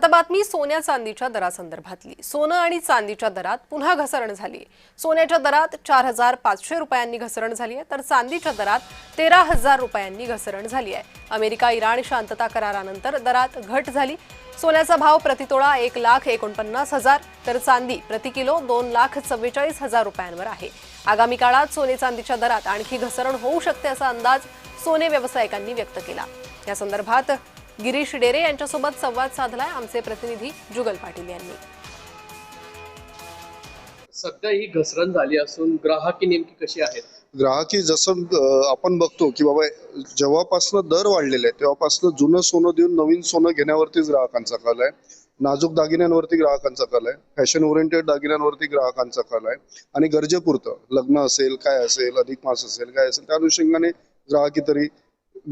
आता बातमी सोन्या चांदीच्या दरासंदर्भातली। सोनं आणि चांदीच्या दरात पुन्हा घसरण झाली। सोन्याच्या दरात 4,500 रुपयांनी घसरण झाली आहे, तर चांदीच्या दरात 13,000 रुपयांनी घसरण झाली आहे। अमेरिका इराण शांतता करारानंतर दरात घट झाली। सोन्याचा भाव प्रतितोळा 1,49,000 तर चांदी प्रति किलो 2,44,000 रुपयांवर आहे। आगामी काळात सोने चांदीच्या दरात आणखी घसरण होऊ शकते असा अंदाज सोने व्यावसायिकांनी व्यक्त केला। या संदर्भात गिरीश डेरे यांच्यासोबत संवाद साधलाय आमचे प्रतिनिधी जुगल पाटील यांनी। सध्या ही घसरण झाली असून ग्राहकी नेमकी कशी आहेत? ग्राहकी जसं आपण बघतो की बाबा जेव्हापासून दर वाढलेले आहे तेव्हापासून जुनं सोनं देऊन नवीन सोनं घेण्यावरतीच ग्राहकांचा कल आहे। नाजूक दागिन्यांवरती ग्राहकांचा कल आहे, फॅशन ओरिएंटेड दागिन्यांवरती ग्राहकांचा कल आहे आणि गरजेपुरतं लग्न असेल, काय असेल, अधिक मास असेल, काय असेल त्या अनुषंगाने ग्राहकी तरी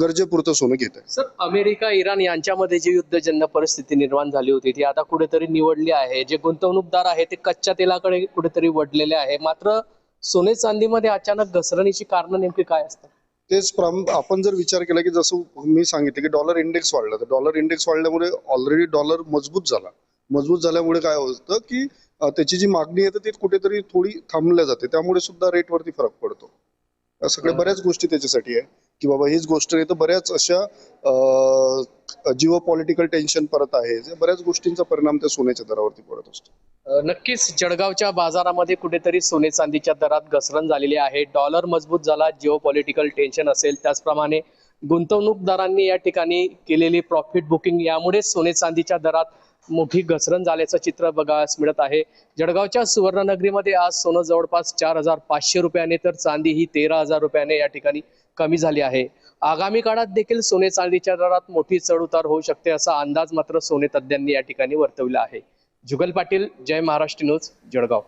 गरजेपुरतं सोनं घेत आहे। सर, अमेरिका इराण यांच्यामध्ये जी युद्धजन्य परिस्थिती निर्माण झाली होती ती आता कुठेतरी निवडली आहे। जे गुंतवणूकदार आहे ते कच्च्या तेलाकडे कुठेतरी वळलेले आहे, मात्र सोने चांदीमध्ये अचानक घसरणीची कारण नेमकी काय असतात? तेच आपण जर विचार केला की जसं मी सांगितलं की डॉलर इंडेक्स वाढला, तर डॉलर इंडेक्स वाढल्यामुळे ऑलरेडी डॉलर मजबूत झाला। मजबूत झाल्यामुळे काय होतं की त्याची जी मागणी आहे ती कुठेतरी थोडी थांबल्या जाते, त्यामुळे सुद्धा रेटवरती फरक पडतो। सगळ्या बऱ्याच गोष्टी त्याच्यासाठी आहे की बाबा हीच गोष्ट नाही तर बऱ्याच अशा जिओ पॉलिटिकल टेन्शन परत आहे, बऱ्याच गोष्टींचा परिणाम त्या सोन्याच्या दरावरती पडत असतो। नक्कीच जळगावच्या बाजारामध्ये कुठेतरी सोने चांदीच्या दरात घसरण झालेली आहे। डॉलर मजबूत झाला, जिओ पॉलिटिकल टेन्शन असेल, त्याचप्रमाणे गुंतवणूकदारांनी या ठिकाणी केलेली प्रॉफिट बुकिंग यामुळे सोने चांदीच्या दरात मोठी घसरण झाल्याचं चित्र बघायला मिळत आहे। जळगावच्या सुवर्णनगरीमध्ये आज सोनं जवळपास 4,500 रुपयाने तर चांदी ही 13,000 रुपयाने या ठिकाणी कमी झाली आहे। आगामी काळात देखील सोने चांदीच्या दरात मोठी चढउतार होऊ शकते असा अंदाज मात्र सोने तज्ञांनी या ठिकाणी वर्तवला आहे। जुगल पाटील, जय महाराष्ट्र न्यूज, जळगाव।